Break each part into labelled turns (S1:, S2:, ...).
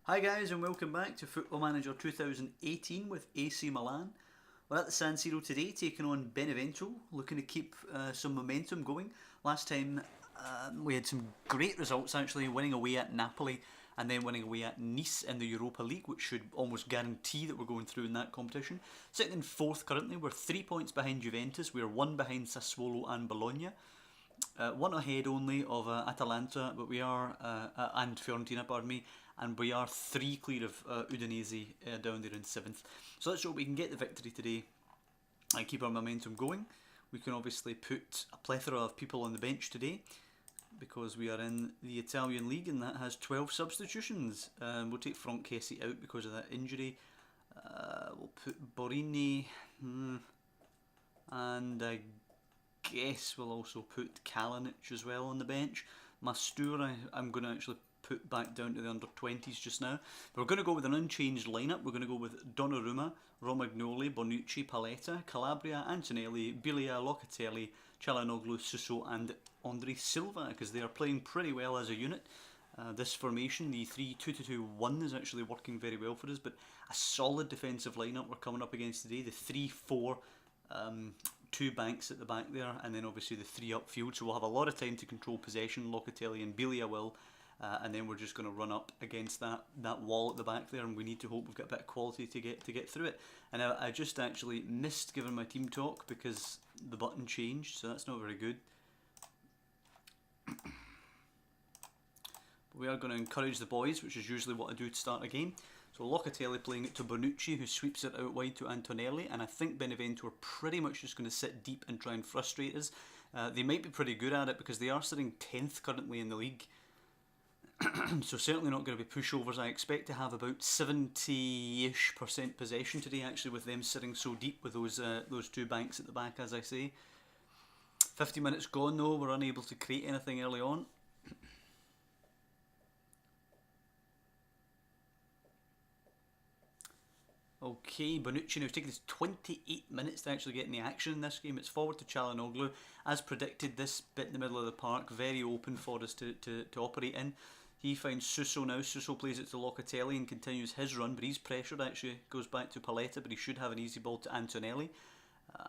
S1: Hi guys and welcome back to Football Manager 2018 with AC Milan. We're at the San Siro today taking on Benevento, looking to keep some momentum going. Last time we had some great results actually, winning away at Napoli and then winning away at Nice in the Europa League, which should almost guarantee that we're going through in that competition. Sitting in fourth currently, we're 3 points behind Juventus, we're 1 behind Sassuolo and Bologna. One ahead only of Atalanta, but we are and Fiorentina, pardon me, and we are 3 clear of Udinese down there in 7th. So let's hope we can get the victory today and keep our momentum going. We can obviously put a plethora of people on the bench today because we are in the Italian league and that has 12 substitutions. We'll take Francesi out because of that injury. We'll put Borini and I guess we'll also put Kalinic as well on the bench. Mastur I'm going to actually put back down to the under-20s just now. But we're going to go with an unchanged lineup. We're going to go with Donnarumma, Romagnoli, Bonucci, Paletta, Calabria, Antonelli, Biglia, Locatelli, Çalhanoğlu, Suso and Andre Silva, because they are playing pretty well as a unit. This formation, the 3-2-2-1, is actually working very well for us, but a solid defensive lineup we're coming up against today. The 3-4, 2 banks at the back there, and then obviously the 3 upfield, so we'll have a lot of time to control possession. Locatelli and Biglia will, and then we're just going to run up against that wall at the back there, and we need to hope we've got a bit of quality to get through it. And I just actually missed giving my team talk because the button changed, so that's not very good. But we are going to encourage the boys, which is usually what I do to start a game. So Locatelli playing it to Bonucci, who sweeps it out wide to Antonelli, and I think Benevento are pretty much just going to sit deep and try and frustrate us. They might be pretty good at it because they are sitting 10th currently in the league. So certainly not going to be pushovers. I expect to have about 70-ish% possession today, actually, with them sitting so deep with those 2 banks at the back, as I say. 50 minutes gone though, we're unable to create anything early on. Okay, Bonucci now it's taken us 28 minutes to actually get in the action in this game. It's forward to Çalhanoğlu. As predicted, this bit in the middle of the park, very open for us to operate in. He finds Suso now. Suso plays it to Locatelli and continues his run, but he's pressured actually. Goes back to Paletta, but he should have an easy ball to Antonelli.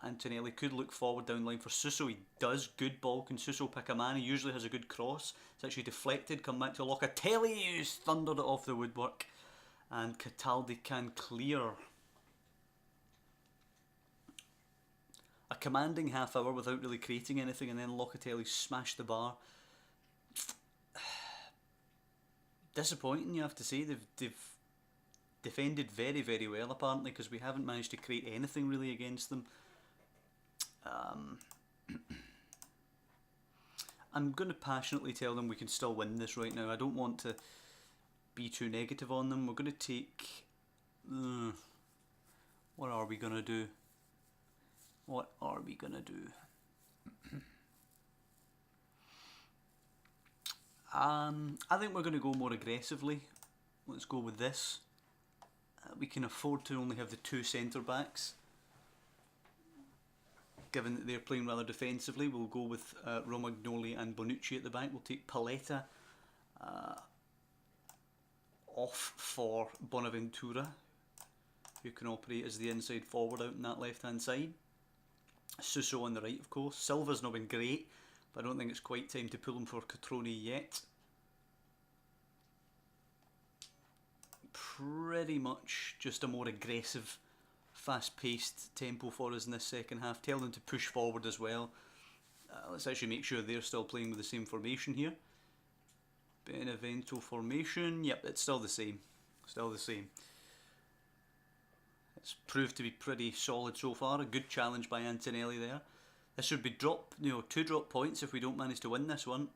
S1: Antonelli could look forward down the line for Suso. He does. Good ball. Can Suso pick a man? He usually has a good cross. It's actually deflected. Come back to Locatelli, who's thundered it off the woodwork. And Cataldi can clear. A commanding half hour without really creating anything, and then Locatelli smashed the bar. Disappointing, you have to say. They've defended very, very well apparently, because we haven't managed to create anything really against them. I'm going to passionately tell them we can still win this right now. I don't want to be too negative on them. We're going to take... what are we going to do? What are we going to do? I think we're going to go more aggressively. Let's go with this. We can afford to only have the 2 centre backs. Given that they're playing rather defensively, we'll go with Romagnoli and Bonucci at the back. We'll take Paletta off for Bonaventura, who can operate as the inside forward out in that left hand side. Suso on the right, of course. Silva's not been great, but I don't think it's quite time to pull him for Cotrone yet. Pretty much just a more aggressive, fast-paced tempo for us in this second half. Tell them to push forward as well. Let's actually make sure they're still playing with the same formation here. Benevento formation. Yep, it's still the same. Still the same. It's proved to be pretty solid so far. A good challenge by Antonelli there. This should be 2 drop points if we don't manage to win this one.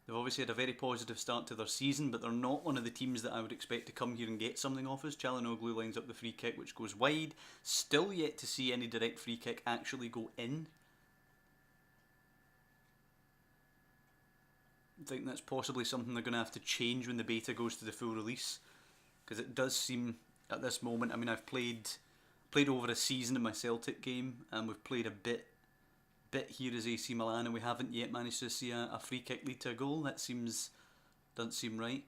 S1: They've obviously had a very positive start to their season, but they're not one of the teams that I would expect to come here and get something off us. Çalhanoğlu lines up the free kick, which goes wide. Still yet to see any direct free kick actually go in. I think that's possibly something they're going to have to change when the beta goes to the full release, because it does seem at this moment, I mean, I've played over a season in my Celtic game, and we've played a bit here as AC Milan, and we haven't yet managed to see a free kick lead to a goal. That doesn't seem right.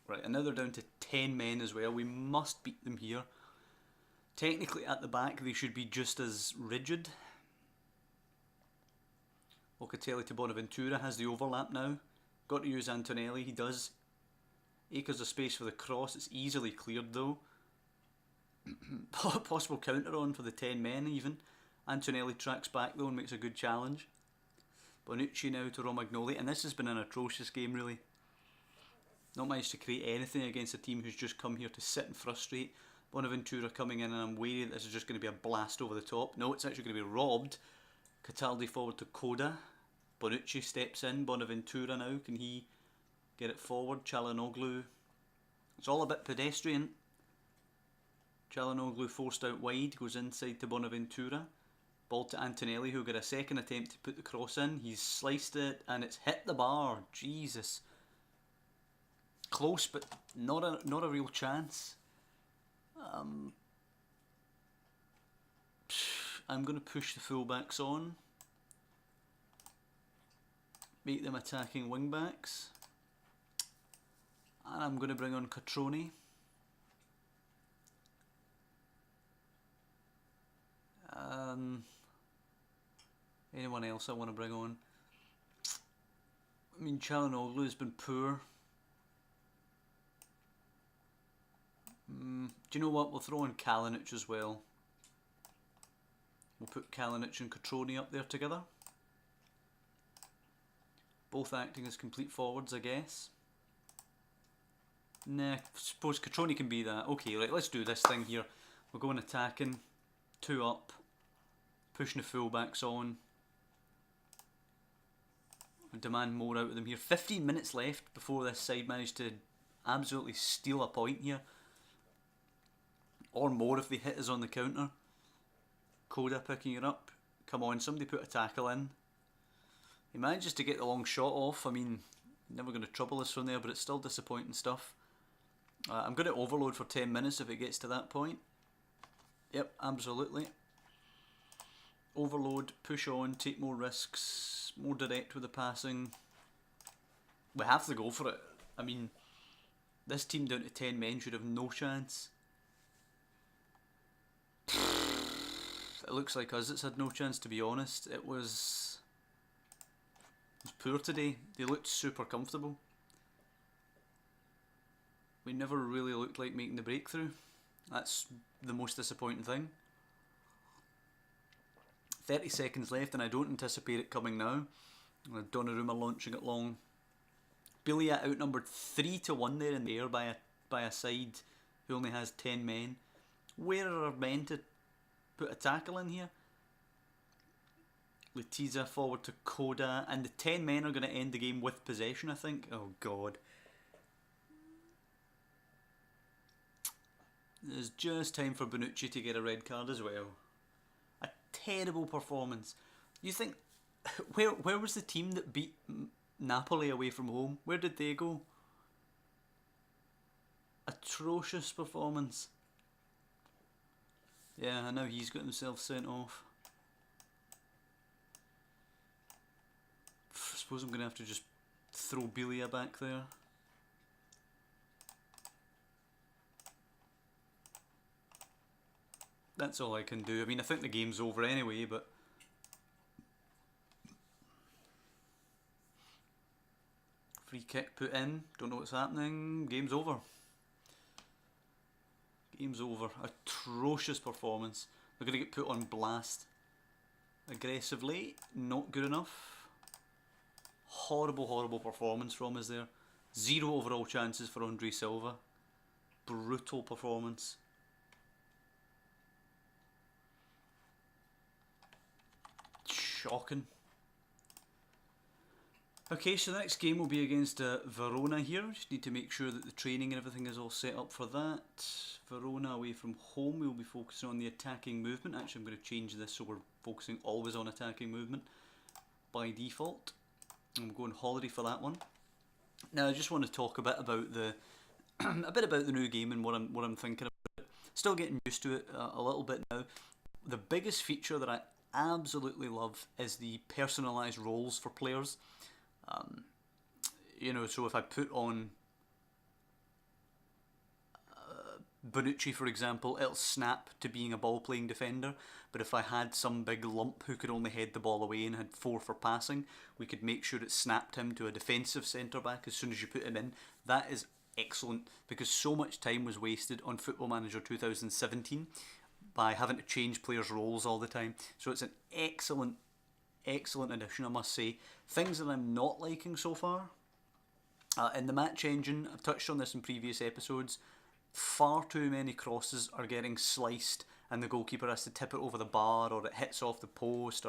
S1: Right, and now they're down to 10 men as well. We must beat them here. Technically, at the back, they should be just as rigid. Locatelli to Bonaventura has the overlap now. Got to use Antonelli, he does. Acres of space for the cross, it's easily cleared though. Possible counter on for the 10 men even. Antonelli tracks back though and makes a good challenge. Bonucci now to Romagnoli, and this has been an atrocious game really. Not managed to create anything against a team who's just come here to sit and frustrate. Bonaventura coming in, and I'm wary that this is just going to be a blast over the top. No, it's actually going to be robbed. Cataldi forward to Coda. Bonucci steps in. Bonaventura now, can he get it forward? Çalhanoğlu. It's all a bit pedestrian. Çalhanoğlu forced out wide, goes inside to Bonaventura. Ball to Antonelli, who got a second attempt to put the cross in. He's sliced it and it's hit the bar. Jesus. Close, but not a real chance. I'm going to push the fullbacks on. Make them attacking wingbacks. And I'm going to bring on Catroni. Anyone else I want to bring on? I mean, Çalhanoğlu has been poor. Do you know what? We'll throw in Kalinic as well. We'll put Kalinic and Catroni up there together. Both acting as complete forwards, I guess. Nah, I suppose Catroni can be that. Okay, right, let's do this thing here. We're going attacking. 2 up. Pushing the fullbacks on. Demand more out of them here. 15 minutes left before this side managed to absolutely steal a point here. Or more if they hit us on the counter. Coda picking it up. Come on, somebody put a tackle in. He manages to get the long shot off. I mean, never going to trouble us from there, but it's still disappointing stuff. I'm going to overload for 10 minutes if it gets to that point. Yep, absolutely. Overload, push on, take more risks, more direct with the passing. We have to go for it. I mean, this team down to 10 men should have no chance. It looks like us it's had no chance, to be honest. It was poor today. They looked super comfortable. We never really looked like making the breakthrough. That's the most disappointing thing. 30 seconds left and I don't anticipate it coming now. Donnarumma launching it long. Bilia outnumbered 3-1 there in the air by a side who only has 10 men. Where are our men to put a tackle in here? Letizia forward to Coda, and the 10 men are going to end the game with possession, I think. Oh god. There's just time for Bonucci to get a red card as well. A terrible performance. You think, where was the team that beat Napoli away from home? Where did they go? Atrocious performance. Yeah, I know he's got himself sent off. I suppose I'm going to have to just throw Bilia back there. That's all I can do. I mean, I think the game's over anyway, but... Free kick put in. Don't know what's happening. Game's over. Game's over. Atrocious performance. We're going to get put on blast. Aggressively. Not good enough. Horrible, horrible performance from us there. 0 overall chances for Andre Silva. Brutal performance. Shocking. Okay, so the next game will be against Verona here. Just need to make sure that the training and everything is all set up for that. Verona away from home. We'll be focusing on the attacking movement. Actually, I'm going to change this so we're focusing always on attacking movement by default. I'm going holiday for that one. Now, I just want to talk a bit about the the new game and what I'm thinking about it. Still getting used to it a little bit now. The biggest feature that I absolutely love is the personalised roles for players. You know, so if I put on Bonucci, for example, it'll snap to being a ball-playing defender, but if I had some big lump who could only head the ball away and had 4 for passing, we could make sure it snapped him to a defensive centre-back as soon as you put him in. That is excellent, because so much time was wasted on Football Manager 2017 by having to change players' roles all the time. So it's an excellent addition, I must say. Things that I'm not liking so far. In the match engine, I've touched on this in previous episodes, far too many crosses are getting sliced and the goalkeeper has to tip it over the bar, or it hits off the post,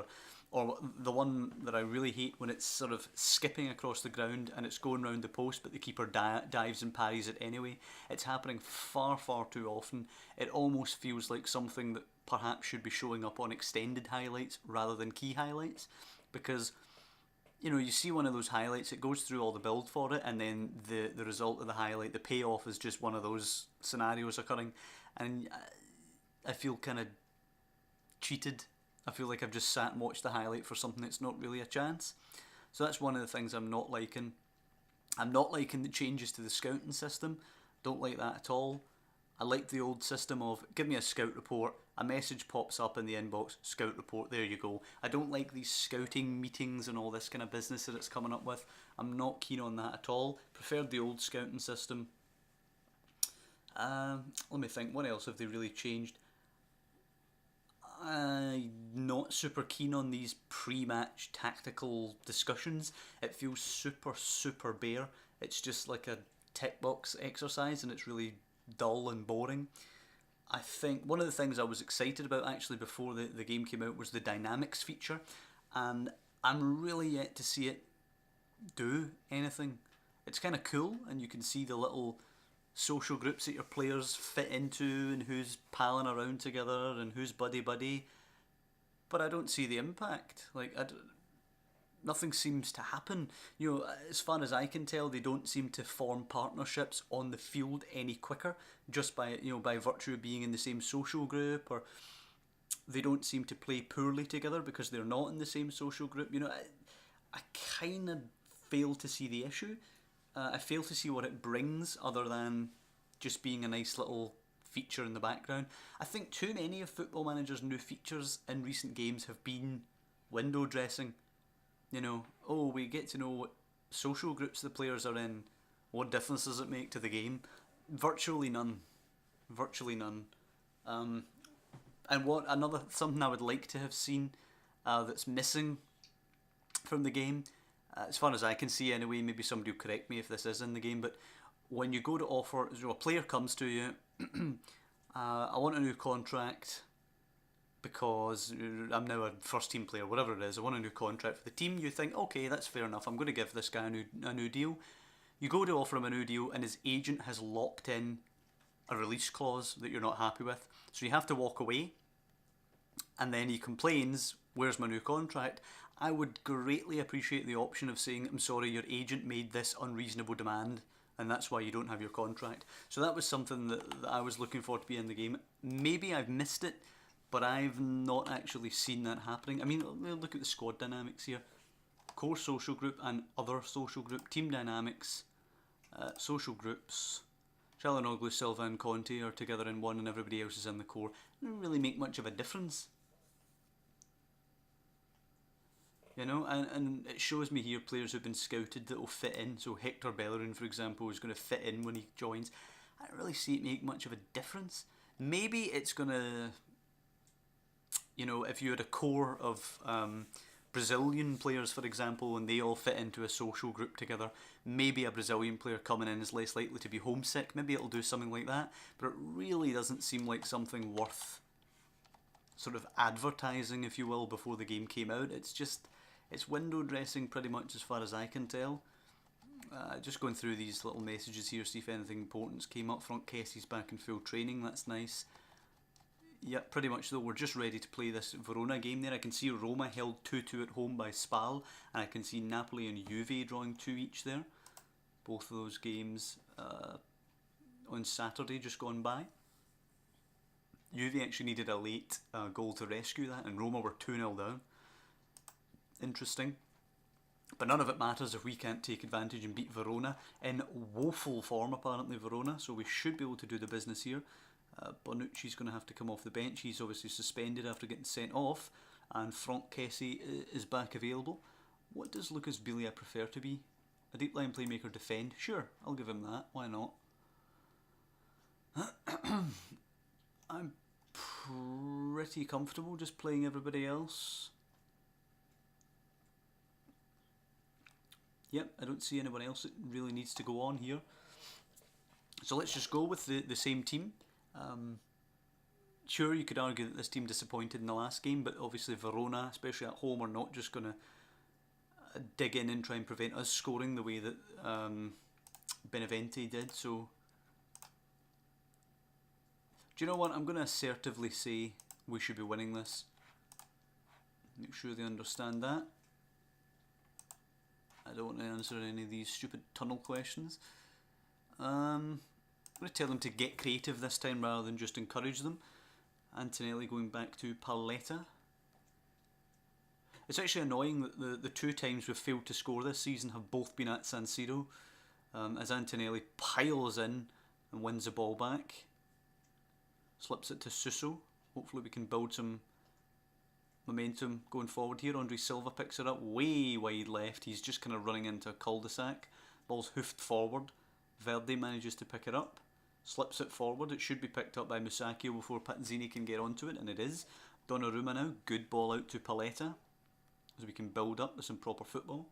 S1: or the one that I really hate when it's sort of skipping across the ground and it's going round the post but the keeper dives and parries it anyway. It's happening far too often. It almost feels like something that perhaps should be showing up on extended highlights rather than key highlights, because you see one of those highlights, it goes through all the build for it, and then the result of the highlight, the payoff, is just one of those scenarios occurring, and I feel kind of cheated. I feel like I've just sat and watched the highlight for something that's not really a chance. So that's one of the things I'm not liking. I'm not liking the changes to the scouting system. Don't like that at all. I like the old system of give me a scout report, a message pops up in the inbox, scout report, there you go. I don't like these scouting meetings and all this kind of business that it's coming up with. I'm not keen on that at all. Preferred the old scouting system. Let me think, what else have they really changed? I'm not super keen on these pre-match tactical discussions. It feels super bare. It's just like a tick box exercise and it's really dull and boring. I think one of the things I was excited about actually before the game came out was the dynamics feature, and I'm really yet to see it do anything. It's kind of cool, and you can see the little social groups that your players fit into and who's palling around together and who's buddy, but I don't see the impact. Nothing seems to happen. As far as I can tell, they don't seem to form partnerships on the field any quicker, just by virtue of being in the same social group, or they don't seem to play poorly together because they're not in the same social group. I kind of fail to see the issue. I fail to see what it brings other than just being a nice little feature in the background. I think too many of Football Manager's new features in recent games have been window dressing. We get to know what social groups the players are in. What difference does it make to the game? Virtually none. And something I would like to have seen that's missing from the game, as far as I can see anyway, maybe somebody will correct me if this is in the game, but when you go to offer, a player comes to you, I want a new contract because I'm now a first team player, whatever it is, I want a new contract for the team. You think, okay, that's fair enough, I'm going to give this guy a new deal. You go to offer him a new deal and his agent has locked in a release clause that you're not happy with, so you have to walk away, and then he complains, where's my new contract? I would greatly appreciate the option of saying, I'm sorry, your agent made this unreasonable demand and that's why you don't have your contract. So that was something that I was looking for to be in the game. Maybe I've missed it, but I've not actually seen that happening. I mean, look at the squad dynamics here. Core social group and other social group. Team dynamics, social groups. Çalhanoğlu, Silva and Conte are together in one and everybody else is in the core. It doesn't really make much of a difference. And it shows me here players who've been scouted that will fit in. So Hector Bellerin, for example, is going to fit in when he joins. I don't really see it make much of a difference. Maybe it's going to, if you had a core of Brazilian players, for example, and they all fit into a social group together, maybe a Brazilian player coming in is less likely to be homesick. Maybe it'll do something like that. But it really doesn't seem like something worth sort of advertising, if you will, before the game came out. It's window dressing pretty much as far as I can tell. Just going through these little messages here, see if anything important's came up front. Kessie's back in full training, that's nice. Yep, pretty much though, we're just ready to play this Verona game there. I can see Roma held 2-2 at home by Spal, and I can see Napoli and Juve drawing 2 each there. Both of those games on Saturday just gone by. Juve actually needed a late goal to rescue that, and Roma were 2-0 down. Interesting. But none of it matters if we can't take advantage and beat Verona in woeful form, apparently, Verona, so we should be able to do the business here. Bonucci's going to have to come off the bench. He's obviously suspended after getting sent off. And Franck Kessie is back available. What does Lucas Bilia prefer to be? A deep line playmaker, defend? Sure, I'll give him that. Why not? I'm pretty comfortable just playing everybody else. Yep, I don't see anyone else that really needs to go on here. So let's just go with the same team. Sure, you could argue that this team disappointed in the last game, but obviously Verona, especially at home, are not just going to dig in and try and prevent us scoring the way that Benevento did. So, do you know what? I'm going to assertively say we should be winning this. Make sure they understand that. I don't want to answer any of these stupid tunnel questions. I'm going to tell them to get creative this time rather than just encourage them. Antonelli going back to Paletta. It's actually annoying that the two times we've failed to score this season have both been at San Siro, as Antonelli piles in and wins the ball back. Slips it to Suso. Hopefully we can build some momentum going forward here. Andre Silva picks it up way wide left. He's just kind of running into a cul-de-sac. Ball's hoofed forward. Verde manages to pick it up. Slips it forward. It should be picked up by Musacchio before Panzini can get onto it, and it is. Donnarumma now. Good ball out to Paletta, as we can build up with some proper football.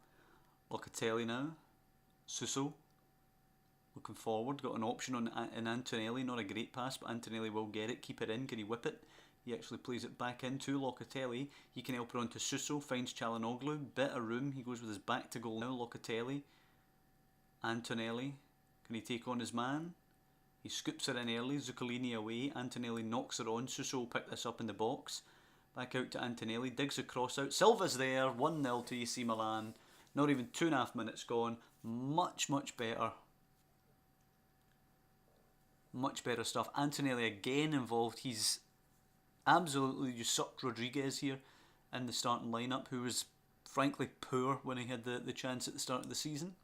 S1: Locatelli now. Suso. Looking forward. Got an option on in Antonelli. Not a great pass, but Antonelli will get it. Keep it in. Can he whip it? He actually plays it back into Locatelli. He can help her on to Suso. Finds Çalhanoğlu. Bit of room. He goes with his back to goal now. Locatelli. Antonelli. Can he take on his man? He scoops her in early. Zuccolini away. Antonelli knocks her on. Suso will pick this up in the box. Back out to Antonelli. Digs a cross out. Silva's there. 1-0 to AC Milan. Not even 2.5 minutes gone. Much, much better. Much better stuff. Antonelli again involved. He's absolutely usurped Rodriguez here in the starting lineup, who was frankly poor when he had the chance at the start of the season.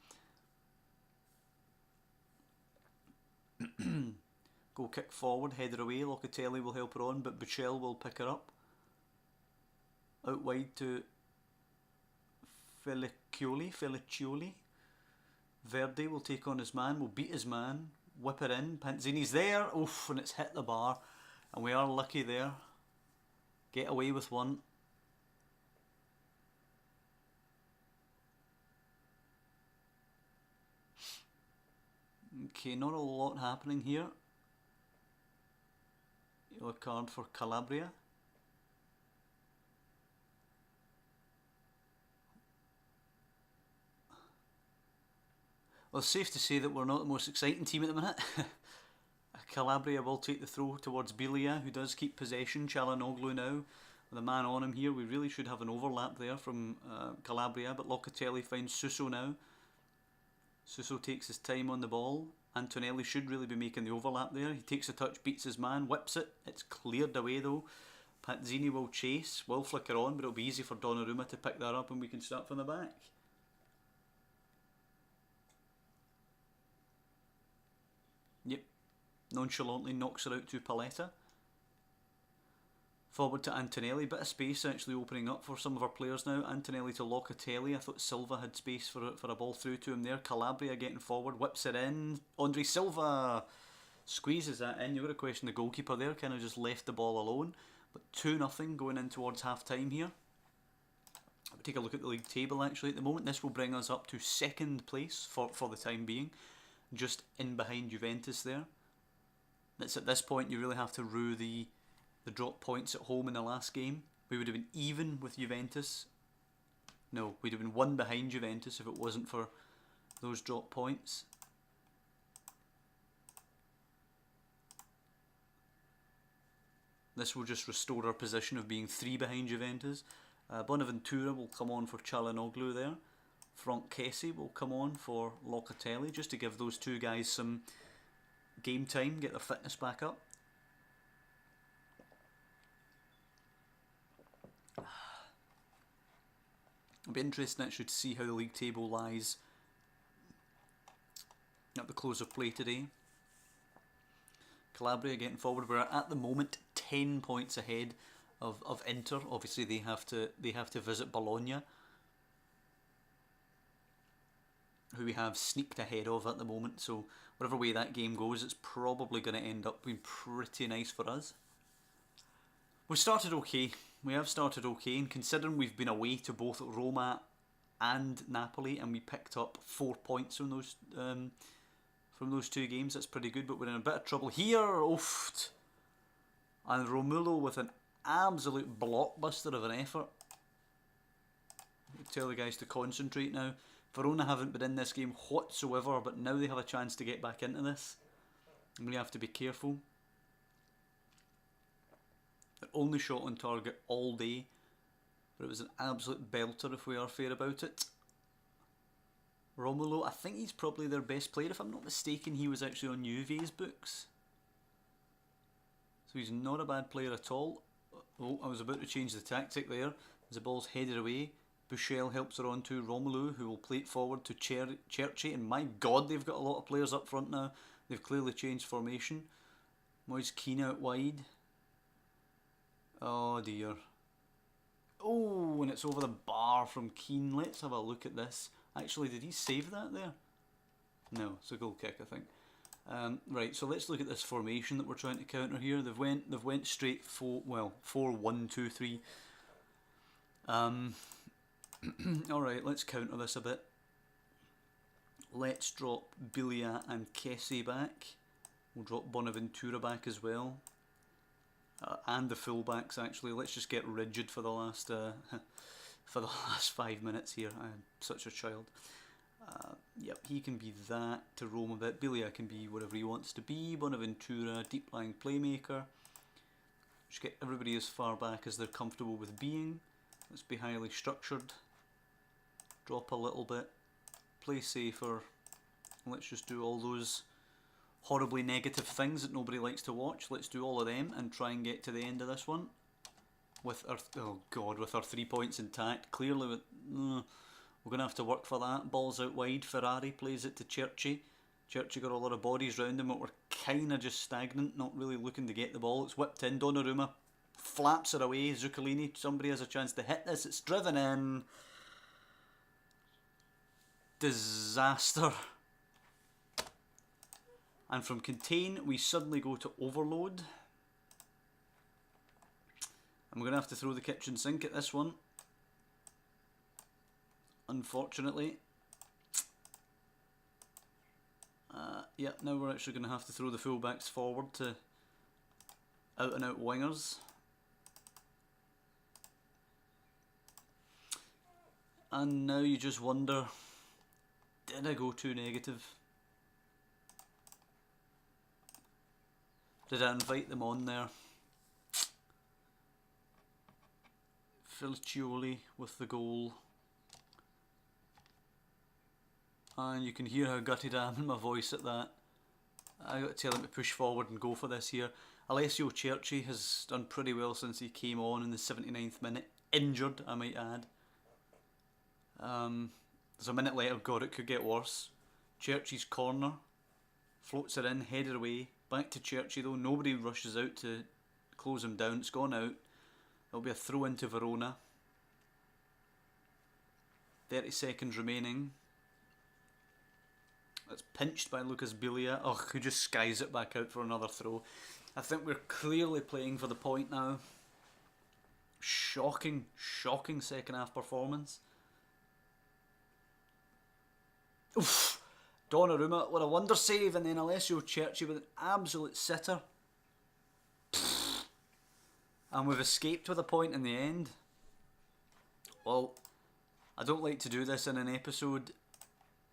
S1: Go kick forward, header away. Locatelli will help her on, but Buchel will pick her up. Out wide to Felicioli. Verde will take on his man, will beat his man, whip it in. Panzini's there, oof, and it's hit the bar. And we are lucky there. Get away with one. Okay, not a lot happening here. Yellow card for Calabria. Well, it's safe to say that we're not the most exciting team at the minute. Calabria will take the throw towards Bilia, who does keep possession. Çalhanoğlu now with a man on him here. We really should have an overlap there from Calabria, but Locatelli finds Suso now. Suso takes his time on the ball. Antonelli should really be making the overlap there. He takes a touch, beats his man, whips it. It's cleared away though. Panzini will chase, will flicker on, but it'll be easy for Donnarumma to pick that up and we can start from the back. Yep. Nonchalantly knocks her out to Paletta. Forward to Antonelli. Bit of space actually opening up for some of our players now. Antonelli to Locatelli. I thought Silva had space for a ball through to him there. Calabria getting forward. Whips it in. Andre Silva squeezes that in. You've got to question the goalkeeper there. Kind of just left the ball alone. But 2-0 going in towards half time here. We'll take a look at the league table actually at the moment. This will bring us up to second place for the time being. Just in behind Juventus there. It's at this point you really have to rue the drop points at home in the last game. We would have been even with Juventus. No, we'd have been one behind Juventus if it wasn't for those drop points. This will just restore our position of being 3 behind Juventus. Bonaventura will come on for Çalhanoğlu there. Franck Kessie will come on for Locatelli, just to give those two guys some game time, get their fitness back up. It'll be interesting actually to see how the league table lies at the close of play today. Calabria getting forward. We're at the moment 10 points ahead of Inter. Obviously they have to visit Bologna, who we have sneaked ahead of at the moment. So whatever way that game goes, it's probably going to end up being pretty nice for us. We started okay. We have started okay, and considering we've been away to both Roma and Napoli, and we picked up 4 points from those two games, that's pretty good. But we're in a bit of trouble here. Oof. And Romulo with an absolute blockbuster of an effort. Tell the guys to concentrate now. Verona haven't been in this game whatsoever, but now they have a chance to get back into this. And we have to be careful. They're only shot on target all day, but it was an absolute belter if we are fair about it. Romulo, I think he's probably their best player. If I'm not mistaken, he was actually on Juve's books. So he's not a bad player at all. Oh, I was about to change the tactic there. As the ball's headed away, Bushell helps her on to Romelu, who will play it forward to Cherchi. And my God, they've got a lot of players up front now. They've clearly changed formation. Moise Keane out wide. Oh dear. Oh, and it's over the bar from Keane. Let's have a look at this. Actually, did he save that there? No, it's a goal kick, I think. Right, so let's look at this formation that we're trying to counter here. They've went straight 4-1-2-3. Alright, let's counter this a bit. Let's drop Bilia and Kessie back. We'll drop Bonaventura back as well. And the fullbacks actually. Let's just get rigid for the last for the last 5 minutes here. I'm such a child. Yep, he can be that to roam a bit. Bilia can be whatever he wants to be. Bonaventura, deep lying playmaker. Just get everybody as far back as they're comfortable with being. Let's be highly structured. Drop a little bit. Play safer. Let's just do all those horribly negative things that nobody likes to watch. Let's do all of them and try and get to the end of this one with our with our 3 points intact. Clearly, we're going to have to work for that. Ball's out wide. Ferrari plays it to Cherchi. Cherchi got a lot of bodies round him, but we're kind of just stagnant, not really looking to get the ball. It's whipped in. Donnarumma flaps it away. Zuccolini, somebody has a chance to hit this. It's driven in. Disaster. And from contain, we suddenly go to overload. And we're going to have to throw the kitchen sink at this one. Unfortunately. Yeah, now we're actually going to have to throw the fullbacks forward to out and out wingers. And now you just wonder, did I go too negative? Did I invite them on there? Filcioli with the goal. And you can hear how gutted I am in my voice at that. I got to tell him to push forward and go for this here. Alessio Cherchi has done pretty well since he came on in the 79th minute. Injured, I might add. There's a minute later, God, it could get worse. Cherchi's corner. Floats it in, headed away. Back to Cherchi though. Nobody rushes out to close him down. It's gone out. There'll be a throw into Verona. 30 seconds remaining. That's pinched by Lucas Bilia. Oh, who just skies it back out for another throw. I think we're clearly playing for the point now. Shocking, shocking second half performance. Oof. Donnarumma with a wonder save, and then Alessio Cherchi with an absolute sitter. And we've escaped with a point in the end. Well, I don't like to do this in an episode,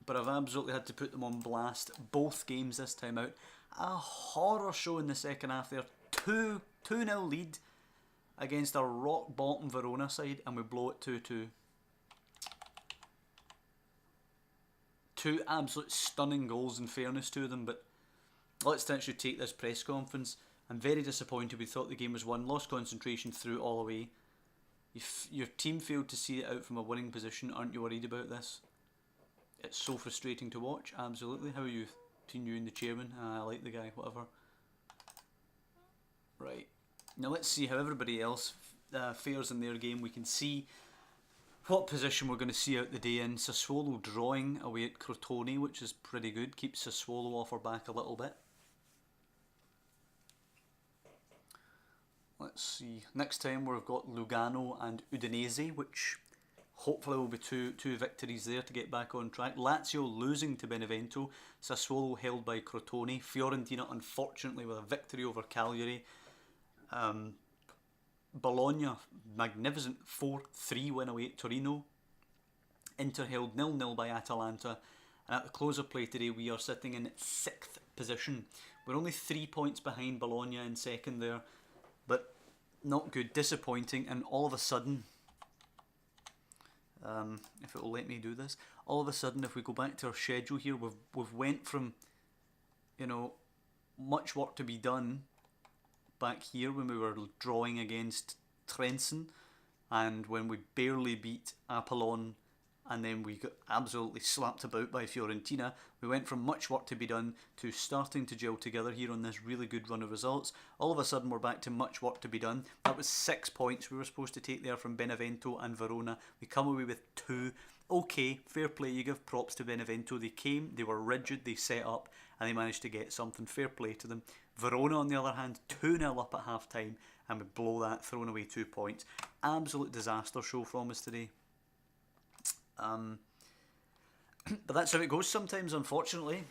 S1: but I've absolutely had to put them on blast. Both games this time out. A horror show in the second half there. 2-0 lead against a rock bottom Verona side, and we blow it 2-2. Two absolute stunning goals in fairness to them, but let's actually take this press conference. I'm very disappointed. We thought the game was won, lost concentration, threw it all away. If your team failed to see it out from a winning position, aren't you worried about this? It's so frustrating to watch, absolutely. How are you? Between you and the chairman? I like the guy, whatever. Right, now let's see how everybody else fares in their game. We can see what position we're going to see out the day in. Sassuolo drawing away at Crotone, which is pretty good. Keeps Sassuolo off our back a little bit. Let's see. Next time we've got Lugano and Udinese, which hopefully will be two victories there to get back on track. Lazio losing to Benevento. Sassuolo held by Crotone. Fiorentina unfortunately with a victory over Cagliari. Bologna, magnificent 4-3 win away at Torino. Inter held 0-0 by Atalanta. And at the close of play today we are sitting in 6th position. We're only 3 points behind Bologna in second there. But not good, disappointing, and all of a sudden, if it will let me do this, all of a sudden if we go back to our schedule here, we've went from, you know, much work to be done back here when we were drawing against Trenton, and when we barely beat Apollon, and then we got absolutely slapped about by Fiorentina. We went from much work to be done to starting to gel together here on this really good run of results. All of a sudden we're back to much work to be done. That was 6 points we were supposed to take there from Benevento and Verona. We come away with 2. Okay, fair play, you give props to Benevento. They came, they were rigid, they set up, and they managed to get something. Fair play to them. Verona on the other hand, 2-0 up at half time, and we blow that, throwing away 2 points. Absolute disaster show from us today. But that's how it goes sometimes. Unfortunately,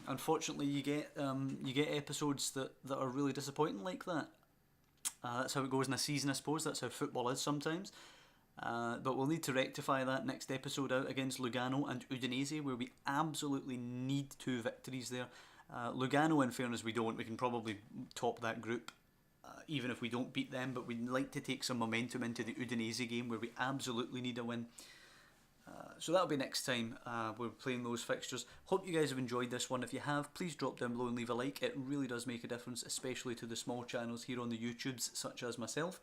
S1: you get episodes that are really disappointing like that. That's how it goes in a season, I suppose. That's how football is sometimes. But we'll need to rectify that next episode out against Lugano and Udinese, where we absolutely need 2 victories there. Lugano, in fairness, we don't. We can probably top that group, even if we don't beat them. But we'd like to take some momentum into the Udinese game, where we absolutely need a win. So that'll be next time we're playing those fixtures. Hope you guys have enjoyed this one. If you have, please drop down below and leave a like. It really does make a difference, especially to the small channels here on the YouTubes, such as myself.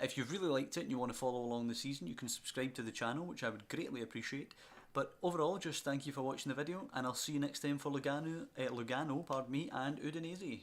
S1: If you've really liked it and you want to follow along the season, you can subscribe to the channel, which I would greatly appreciate. But overall, just thank you for watching the video, and I'll see you next time for Lugano, and Udinese.